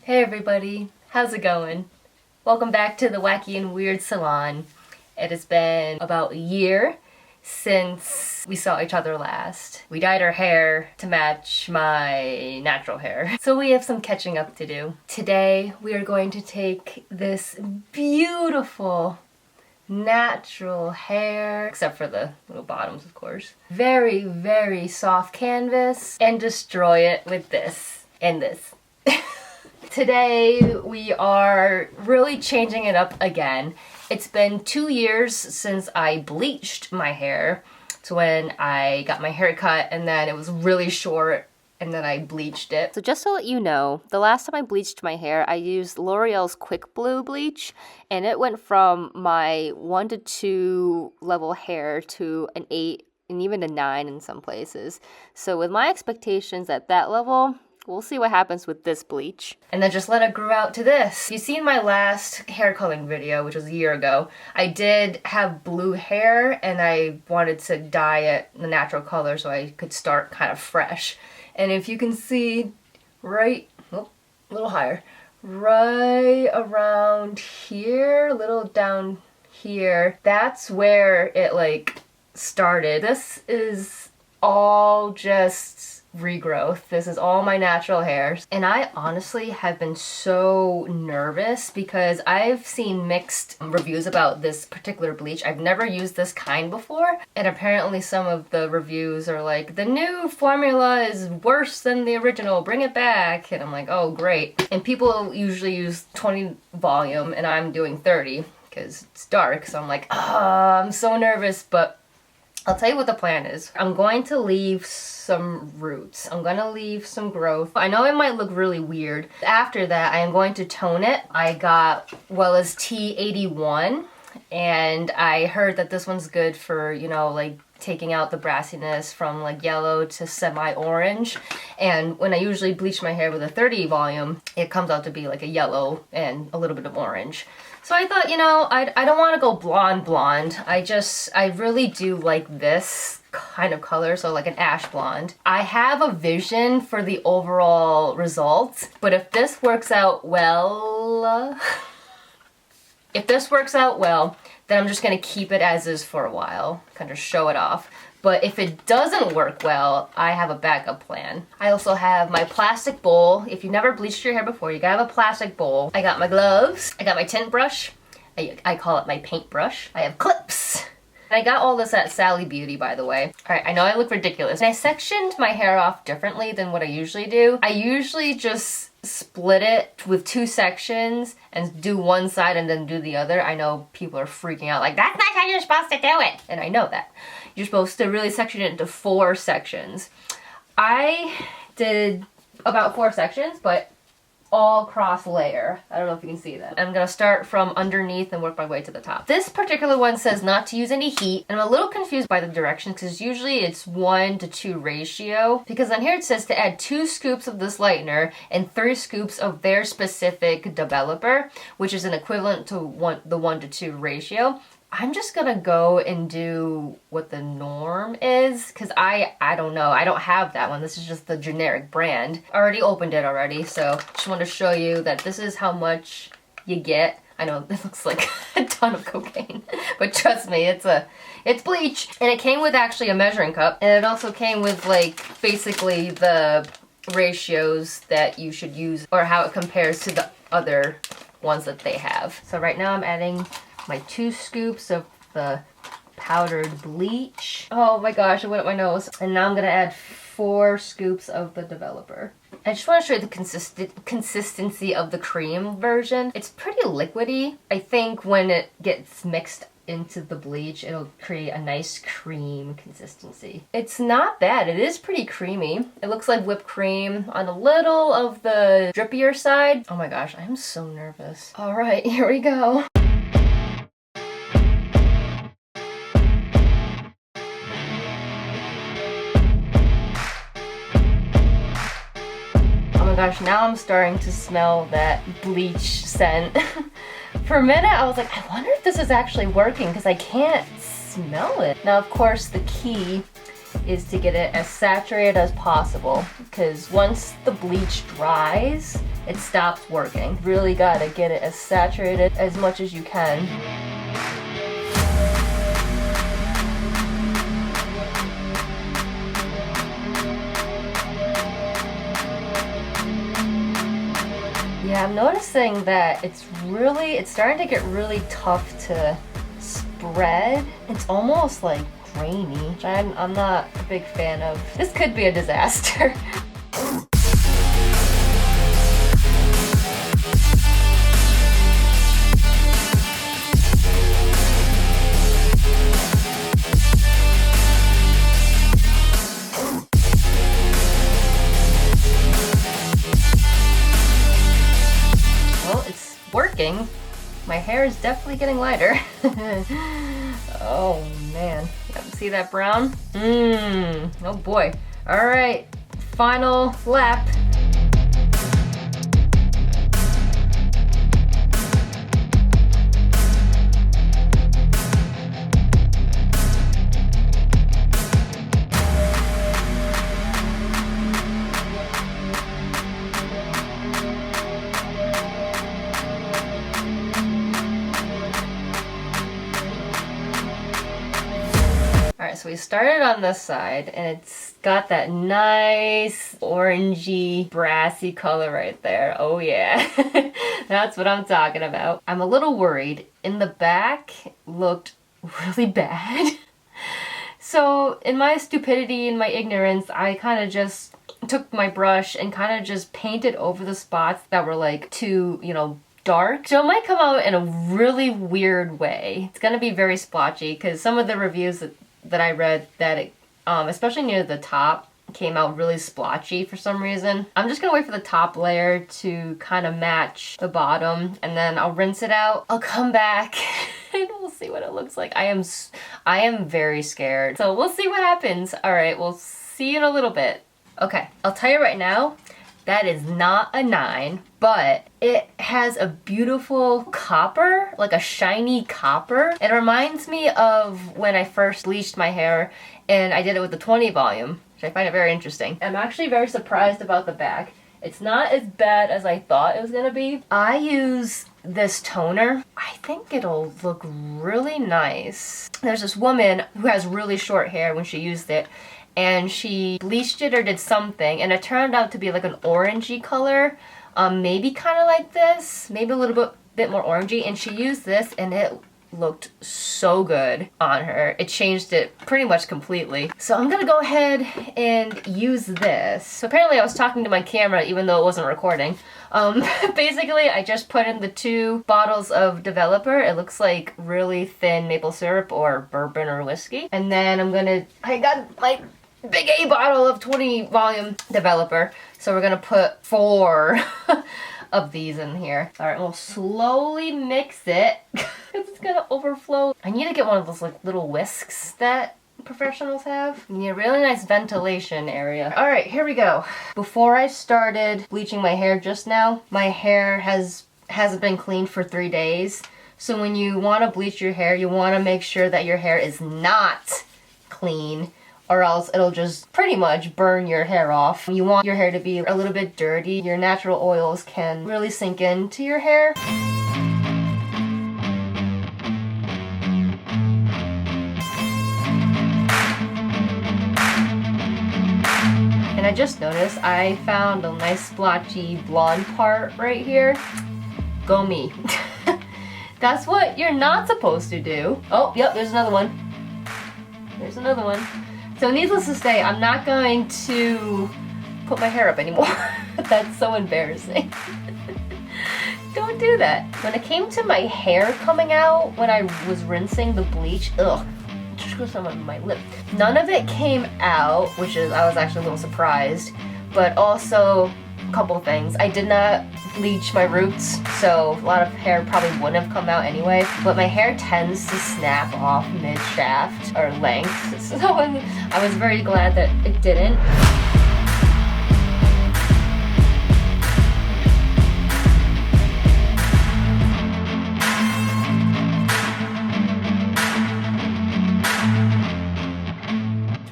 Hey everybody, how's it going? Welcome back to the Wacky and Weird Salon. It has been about a year since we saw each other last. We dyed our hair to match my natural hair, so we have some catching up to do. Today we are going to take this beautiful natural hair, except for the little bottoms of course, very, very soft canvas, and destroy it with this and this. Today we are really changing it up again. It's been 2 years since I bleached my hair. It's when I got my hair cut and then it was really short and then I bleached it. So just to let you know, the last time I bleached my hair, I used L'Oreal's Quick Blue bleach, and it went from my 1 to 2 level hair to an 8 and even a 9 in some places. So with my expectations at that level, we'll see what happens with this bleach. And then just let it grow out to this. You've seen my last hair coloring video, which was a year ago. I did have blue hair and I wanted to dye it the natural color so I could start kind of fresh. And if you can see right, a little higher, right around here, a little down here, that's where it like started. This is all just regrowth. This is all my natural hair. And I honestly have been so nervous because I've seen mixed reviews about this particular bleach. I've never used this kind before, and apparently some of the reviews are like, the new formula is worse than the original, bring it back. And I'm like, oh great. And people usually use 20 volume and I'm doing 30 because it's dark. So I'm like, I'm so nervous, but I'll tell you what the plan is. I'm going to leave some roots. I'm going to leave some growth. I know it might look really weird. After that, I am going to tone it. I got Wella's T81, and I heard that this one's good for, you know, like taking out the brassiness from like yellow to semi-orange. And when I usually bleach my hair with a 30 volume, it comes out to be like a yellow and a little bit of orange. So I thought, you know, I don't want to go blonde. I really do like this kind of color, so like an ash blonde. I have a vision for the overall results, but if this works out well, then I'm just going to keep it as is for a while, kind of show it off. But if it doesn't work well, I have a backup plan. I also have my plastic bowl. If you've never bleached your hair before, you gotta have a plastic bowl. I got my gloves. I got my tint brush. I call it my paint brush. I have clips. And I got all this at Sally Beauty, by the way. Alright, I know I look ridiculous. And I sectioned my hair off differently than what I usually do. I usually just split it with 2 sections and do one side and then do the other. I know people are freaking out like, that's not how you're supposed to do it. And I know that. You're supposed to really section it into 4 sections. I did about 4 sections, but all cross layer. I don't know if you can see that. I'm gonna start from underneath and work my way to the top. This particular one says not to use any heat, and I'm a little confused by the directions because usually it's 1 to 2 ratio, because on here it says to add 2 scoops of this lightener and 3 scoops of their specific developer, which is an equivalent to the 1 to 2 ratio. I'm just gonna go and do what the norm is, because I don't know. I don't have that one. This is just the generic brand. I already opened it already, so just want to show you that this is how much you get. I know this looks like a ton of cocaine, but trust me, it's bleach. And it came with actually a measuring cup, and it also came with like basically the ratios that you should use or how it compares to the other ones that they have. So right now I'm adding my 2 scoops of the powdered bleach. Oh my gosh, I went up my nose. And now I'm gonna add 4 scoops of the developer. I just want to show you the consistency of the cream version. It's pretty liquidy. I think when it gets mixed into the bleach, it'll create a nice cream consistency. It's not bad. It is pretty creamy. It looks like whipped cream on a little of the drippier side. Oh my gosh, I am so nervous. All right, here we go. Gosh, now I'm starting to smell that bleach scent. For a minute I was like, I wonder if this is actually working because I can't smell it. Now of course the key is to get it as saturated as possible, because once the bleach dries, it stops working. Really gotta get it as saturated as much as you can. Yeah, I'm noticing that it's starting to get really tough to spread. It's almost like grainy, which I'm not a big fan of. This could be a disaster. Well, it's working. My hair is definitely getting lighter. Oh man, see that brown? Oh boy. All right, final lap. Alright, so we started on this side, and it's got that nice orangey, brassy color right there. Oh yeah, that's what I'm talking about. I'm a little worried. In the back, looked really bad. So in my stupidity and my ignorance, I kind of just took my brush and kind of just painted over the spots that were like too, dark. So it might come out in a really weird way. It's gonna be very splotchy because some of the reviews that I read that it, especially near the top, came out really splotchy for some reason. I'm just gonna wait for the top layer to kind of match the bottom, and then I'll rinse it out. I'll come back and we'll see what it looks like. I am very scared. So we'll see what happens. All right, we'll see you in a little bit. Okay, I'll tell you right now, that is not a 9, but it has a beautiful copper, like a shiny copper. It reminds me of when I first bleached my hair and I did it with the 20 volume, which I find it very interesting. I'm actually very surprised about the back. It's not as bad as I thought it was gonna be. I use this toner. I think it'll look really nice. There's this woman who has really short hair when she used it, and she bleached it or did something, and it turned out to be like an orangey color, maybe kind of like this, maybe a little bit more orangey, and she used this and it looked so good on her. It changed it pretty much completely. So I'm gonna go ahead and use this. So apparently I was talking to my camera even though it wasn't recording. Basically I just put in the 2 bottles of developer. It looks like really thin maple syrup or bourbon or whiskey. And then I got my big A bottle of 20 volume developer. So we're gonna put 4 of these in here. All right, we'll slowly mix it. It's gonna overflow. I need to get one of those like little whisks that professionals have. You need a really nice ventilation area. All right, here we go. Before I started bleaching my hair just now, my hair hasn't been cleaned for 3 days. So when you want to bleach your hair, you want to make sure that your hair is not clean, or else it'll just pretty much burn your hair off. You want your hair to be a little bit dirty. Your natural oils can really sink into your hair. And I just noticed I found a nice splotchy blonde part right here. Go me. That's what you're not supposed to do. Oh, yep, there's another one. There's another one. So needless to say, I'm not going to put my hair up anymore. That's so embarrassing. Don't do that. When it came to my hair coming out, when I was rinsing the bleach, ugh, just got some on my lip. None of it came out, which is, I was actually a little surprised, but also a couple things. I did not bleach my roots, so a lot of hair probably wouldn't have come out anyway, but my hair tends to snap off mid-shaft or length, so I was very glad that it didn't.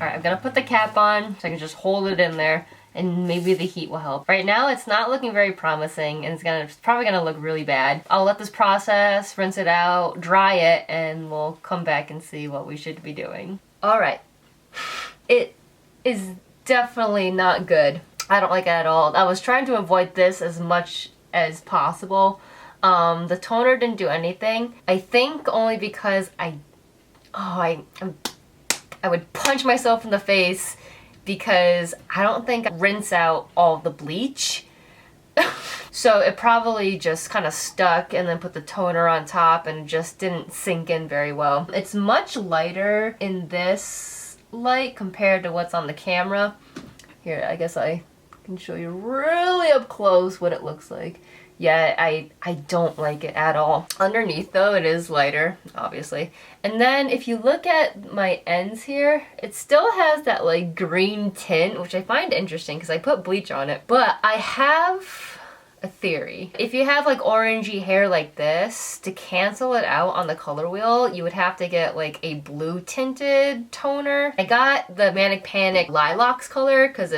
Alright, I'm gonna put the cap on so I can just hold it in there, and maybe the heat will help. Right now it's not looking very promising, and it's probably gonna look really bad. I'll let this process, rinse it out, dry it, and we'll come back and see what we should be doing. Alright. It is definitely not good. I don't like it at all. I was trying to avoid this as much as possible. The toner didn't do anything. I think only because I would punch myself in the face because I don't think I rinse out all the bleach. So it probably just kind of stuck, and then put the toner on top and just didn't sink in very well. It's much lighter in this light compared to what's on the camera. Here, I guess I can show you really up close what it looks like. Yeah, I don't like it at all. Underneath though, it is lighter, obviously. And then if you look at my ends here, it still has that like green tint, which I find interesting because I put bleach on it. But I have a theory. If you have like orangey hair like this, to cancel it out on the color wheel, you would have to get like a blue tinted toner. I got the Manic Panic Lilacs color because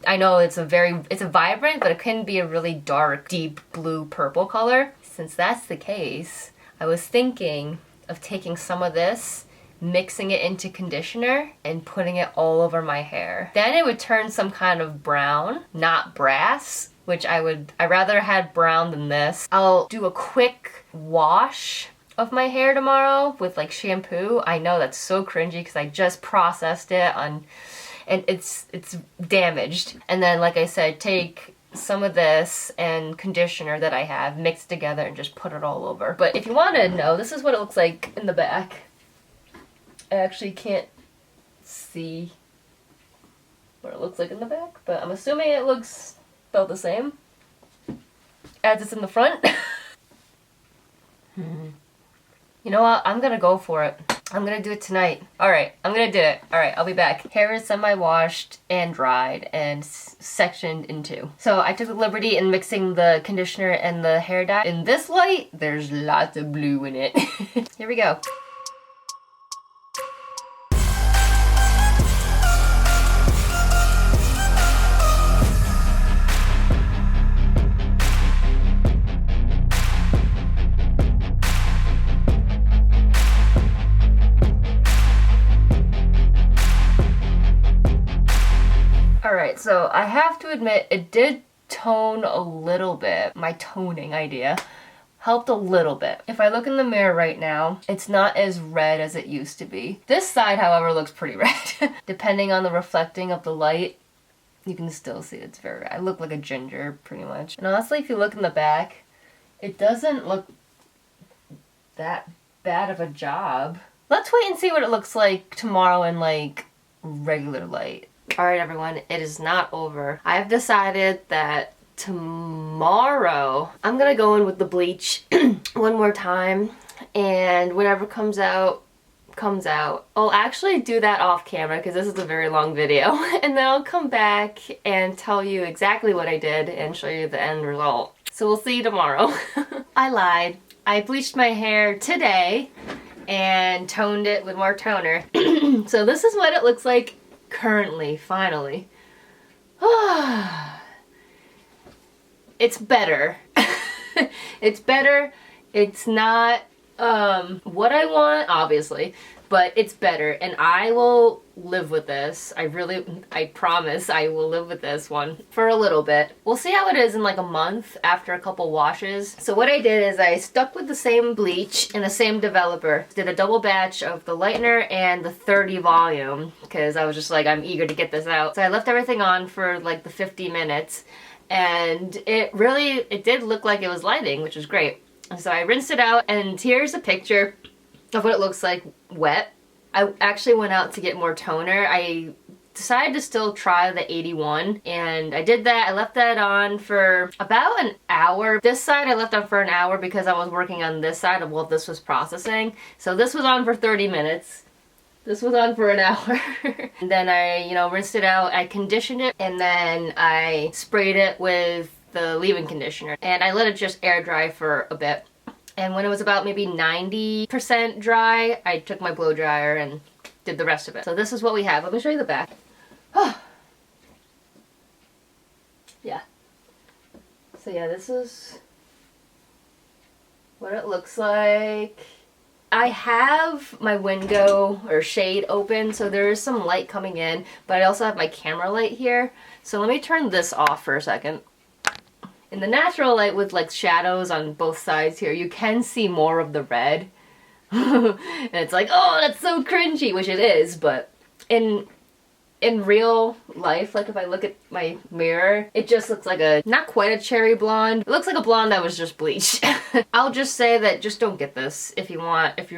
I know it's a vibrant, but it can be a really dark, deep blue purple color. Since that's the case, I was thinking of taking some of this, mixing it into conditioner, and putting it all over my hair. Then it would turn some kind of brown, not brass, which I'd rather had brown than this. I'll do a quick wash of my hair tomorrow with like shampoo. I know that's so cringy because I just processed it and it's damaged. And then, like I said, take some of this and conditioner that I have mixed together and just put it all over. But if you want to know, this is what it looks like in the back. I actually can't see what it looks like in the back, but I'm assuming it looks about the same as it's in the front. You know what? I'm gonna go for it. I'm gonna do it tonight. Alright, I'm gonna do it. Alright, I'll be back. Hair is semi-washed and dried and sectioned in two. So I took the liberty in mixing the conditioner and the hair dye. In this light, there's lots of blue in it. Here we go. Alright, so I have to admit it did tone a little bit. My toning idea helped a little bit. If I look in the mirror right now, it's not as red as it used to be. This side, however, looks pretty red. Depending on the reflecting of the light, you can still see it's very red. I look like a ginger, pretty much. And honestly, if you look in the back, it doesn't look that bad of a job. Let's wait and see what it looks like tomorrow in like regular light. Alright everyone, it is not over. I've decided that tomorrow I'm gonna go in with the bleach one more time, and whatever comes out, comes out. I'll actually do that off camera because this is a very long video, and then I'll come back and tell you exactly what I did and show you the end result. So we'll see you tomorrow. I lied. I bleached my hair today and toned it with more toner. So this is what it looks like currently, finally. It's better. It's better. It's not what I want, obviously, but it's better, and I will live with this. I promise I will live with this one for a little bit. We'll see how it is in like a month after a couple washes. So what I did is I stuck with the same bleach and the same developer. Did a double batch of the lightener and the 30 volume because I was just like, I'm eager to get this out. So I left everything on for like the 50 minutes, and it did look like it was lighting, which was great. So I rinsed it out, and here's a picture of what it looks like wet. I actually went out to get more toner. I decided to still try the 81, and I did that. I left that on for about an hour. This side I left on for an hour because I was working on this side of while this was processing. So this was on for 30 minutes. This was on for an hour. And then I, rinsed it out. I conditioned it, and then I sprayed it with the leave-in conditioner. And I let it just air dry for a bit. And when it was about maybe 90% dry, I took my blow dryer and did the rest of it. So this is what we have. Let me show you the back. yeah, this is what it looks like. I have my window or shade open, so there is some light coming in, but I also have my camera light here. So let me turn this off for a second. In the natural light with like shadows on both sides here, you can see more of the red. And it's like, oh, that's so cringy, which it is, but in real life, like if I look at my mirror, it just looks like not quite a cherry blonde. It looks like a blonde that was just bleached. I'll just say that just don't get this if you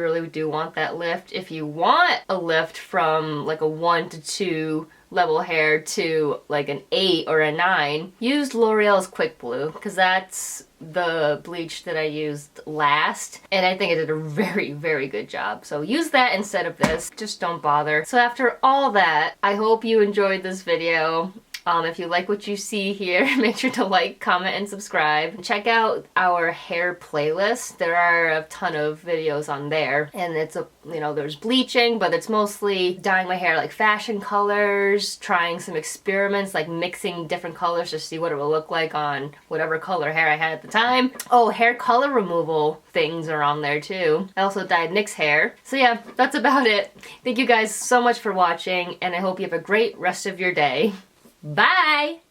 really do want that lift. If you want a lift from like a 1 to 2 level hair to like an 8 or a 9, use L'Oreal's Quick Blue, because that's the bleach that I used last, and I think it did a very, very good job. So use that instead of this. Just don't bother. So after all that, I hope you enjoyed this video. If you like what you see here, make sure to like, comment, and subscribe. Check out our hair playlist. There are a ton of videos on there. And it's there's bleaching, but it's mostly dyeing my hair like fashion colors, trying some experiments like mixing different colors to see what it will look like on whatever color hair I had at the time. Oh, hair color removal things are on there too. I also dyed Nick's hair. So yeah, that's about it. Thank you guys so much for watching, and I hope you have a great rest of your day. Bye!